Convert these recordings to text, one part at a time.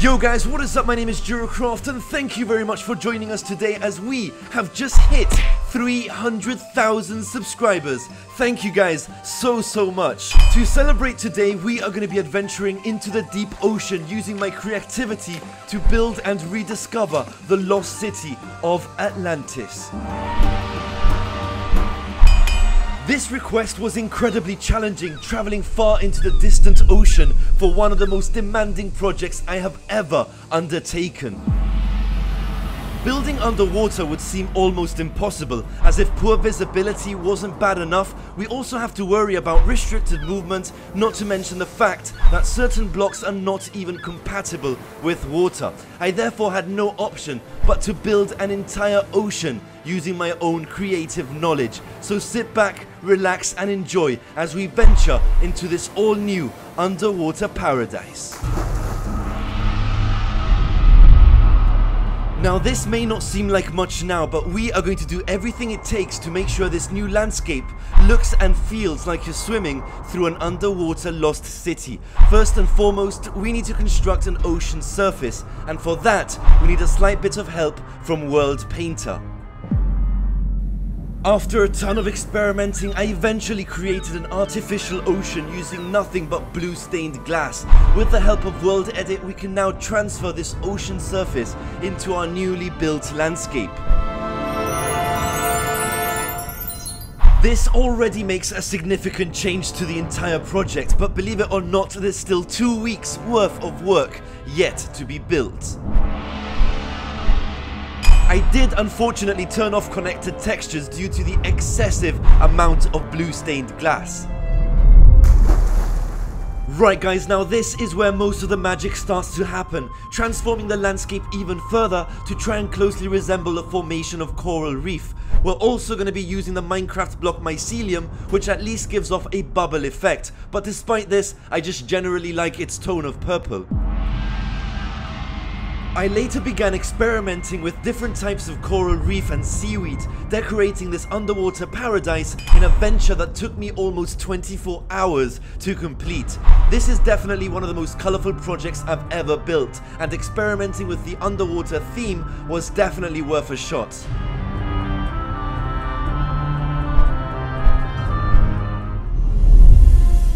Yo guys, what is up? My name is Jeracraft and thank you very much for joining us today as we have just hit 300,000 subscribers. Thank you guys so much. To celebrate today, we are going to be adventuring into the deep ocean using my creativity to build and rediscover the lost city of Atlantis. This request was incredibly challenging, traveling far into the distant ocean for one of the most demanding projects I have ever undertaken. Building underwater would seem almost impossible, as if poor visibility wasn't bad enough, we also have to worry about restricted movement, not to mention the fact that certain blocks are not even compatible with water. I therefore had no option but to build an entire ocean using my own creative knowledge. So sit back, relax and enjoy as we venture into this all new underwater paradise. Now this may not seem like much now, but we are going to do everything it takes to make sure this new landscape looks and feels like you're swimming through an underwater lost city. First and foremost, we need to construct an ocean surface, and for that we need a slight bit of help from World Painter. After a ton of experimenting, I eventually created an artificial ocean using nothing but blue stained glass. With the help of World Edit, we can now transfer this ocean surface into our newly built landscape. This already makes a significant change to the entire project, but believe it or not, there's still 2 weeks worth of work yet to be built. I did unfortunately turn off connected textures due to the excessive amount of blue stained glass. Right guys, now this is where most of the magic starts to happen, transforming the landscape even further to try and closely resemble the formation of coral reef. We're also going to be using the Minecraft block mycelium, which at least gives off a bubble effect, but despite this, I just generally like its tone of purple. I later began experimenting with different types of coral reef and seaweed, decorating this underwater paradise in a venture that took me almost 24 hours to complete. This is definitely one of the most colourful projects I've ever built, and experimenting with the underwater theme was definitely worth a shot.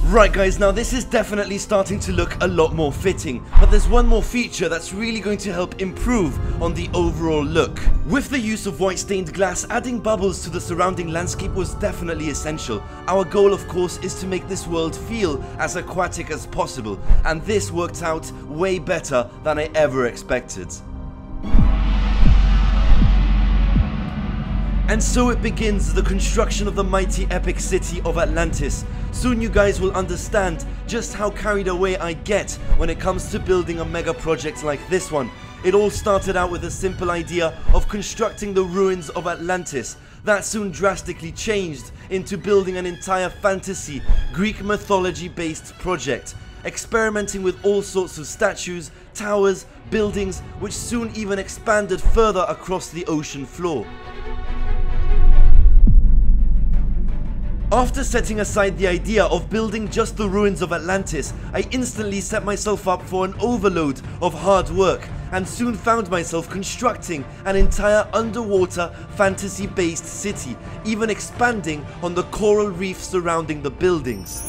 Right guys, now this is definitely starting to look a lot more fitting, but there's one more feature that's really going to help improve on the overall look. With the use of white stained glass, adding bubbles to the surrounding landscape was definitely essential. Our goal of course is to make this world feel as aquatic as possible, and this worked out way better than I ever expected. And so it begins, the construction of the mighty epic city of Atlantis. Soon you guys will understand just how carried away I get when it comes to building a mega project like this one. It all started out with a simple idea of constructing the ruins of Atlantis. That soon drastically changed into building an entire fantasy, Greek mythology based project. Experimenting with all sorts of statues, towers, buildings, which soon even expanded further across the ocean floor. After setting aside the idea of building just the ruins of Atlantis, I instantly set myself up for an overload of hard work and soon found myself constructing an entire underwater fantasy-based city, even expanding on the coral reef surrounding the buildings.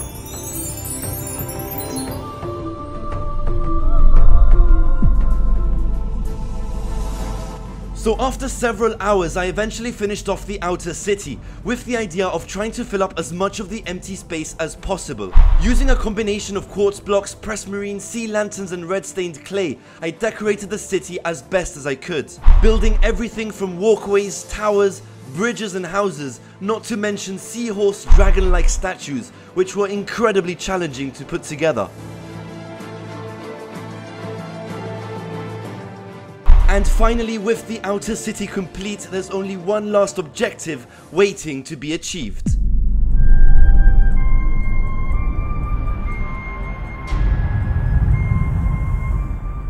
So after several hours, I eventually finished off the outer city, with the idea of trying to fill up as much of the empty space as possible. Using a combination of quartz blocks, pressed marine, sea lanterns and red stained clay, I decorated the city as best as I could, building everything from walkways, towers, bridges and houses, not to mention seahorse dragon-like statues, which were incredibly challenging to put together. And finally, with the outer city complete, there's only one last objective waiting to be achieved.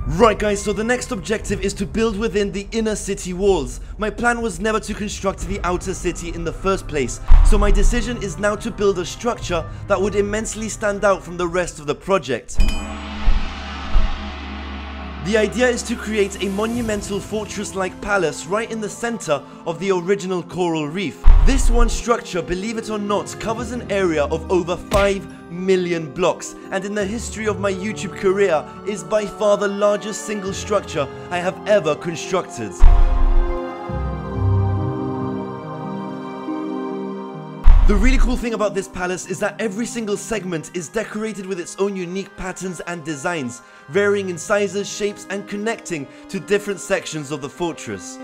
Right guys, so the next objective is to build within the inner city walls. My plan was never to construct the outer city in the first place, so my decision is now to build a structure that would immensely stand out from the rest of the project. The idea is to create a monumental fortress-like palace right in the center of the original coral reef. This one structure, believe it or not, covers an area of over 5 million blocks, and in the history of my YouTube career is by far the largest single structure I have ever constructed. The really cool thing about this palace is that every single segment is decorated with its own unique patterns and designs, varying in sizes, shapes, and connecting to different sections of the fortress.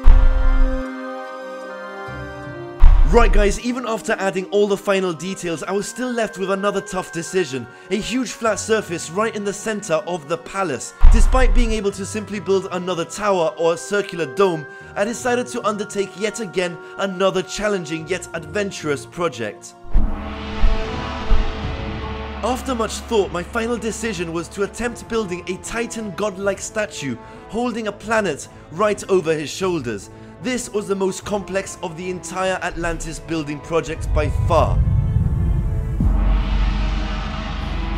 Right guys, even after adding all the final details, I was still left with another tough decision. A huge flat surface right in the center of the palace. Despite being able to simply build another tower or a circular dome, I decided to undertake yet again another challenging yet adventurous project. After much thought, my final decision was to attempt building a Titan godlike statue holding a planet right over his shoulders. This was the most complex of the entire Atlantis building project by far.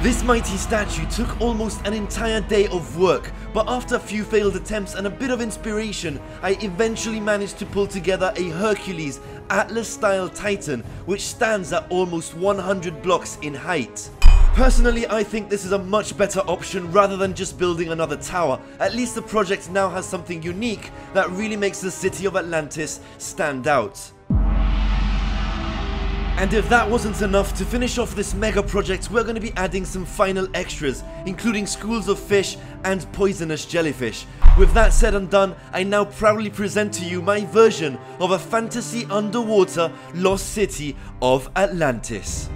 This mighty statue took almost an entire day of work, but after a few failed attempts and a bit of inspiration, I eventually managed to pull together a Hercules Atlas-style Titan which stands at almost 100 blocks in height. Personally, I think this is a much better option rather than just building another tower. At least the project now has something unique that really makes the city of Atlantis stand out. And if that wasn't enough, to finish off this mega project, we're going to be adding some final extras, including schools of fish and poisonous jellyfish. With that said and done, I now proudly present to you my version of a fantasy underwater lost city of Atlantis.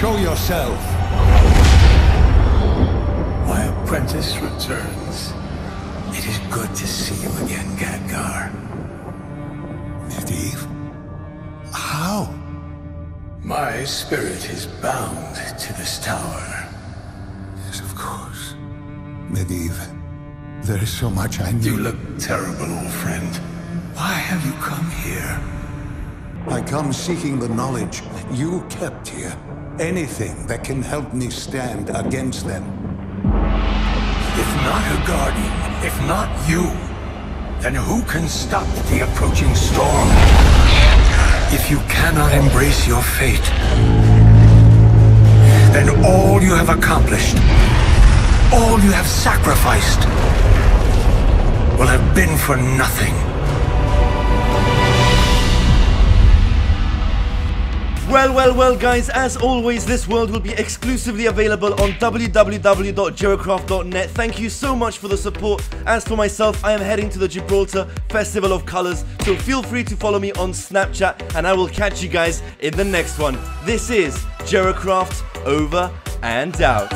Show yourself! My apprentice returns. It is good to see you again, Khadgar. Medivh? How? My spirit is bound to this tower. Yes, of course. Medivh, there is so much I need. You look terrible, old friend. Why have you come here? I come seeking the knowledge you kept here. Anything that can help me stand against them. If not her guardian, if not you, then who can stop the approaching storm? If you cannot embrace your fate, then all you have accomplished, all you have sacrificed, will have been for nothing. Well guys, as always, this world will be exclusively available on www.jeracraft.net. Thank you so much for the support. As for myself, I am heading to the Gibraltar Festival of Colors, so feel free to follow me on Snapchat and I will catch you guys in the next one. This is Jeracraft, over and out.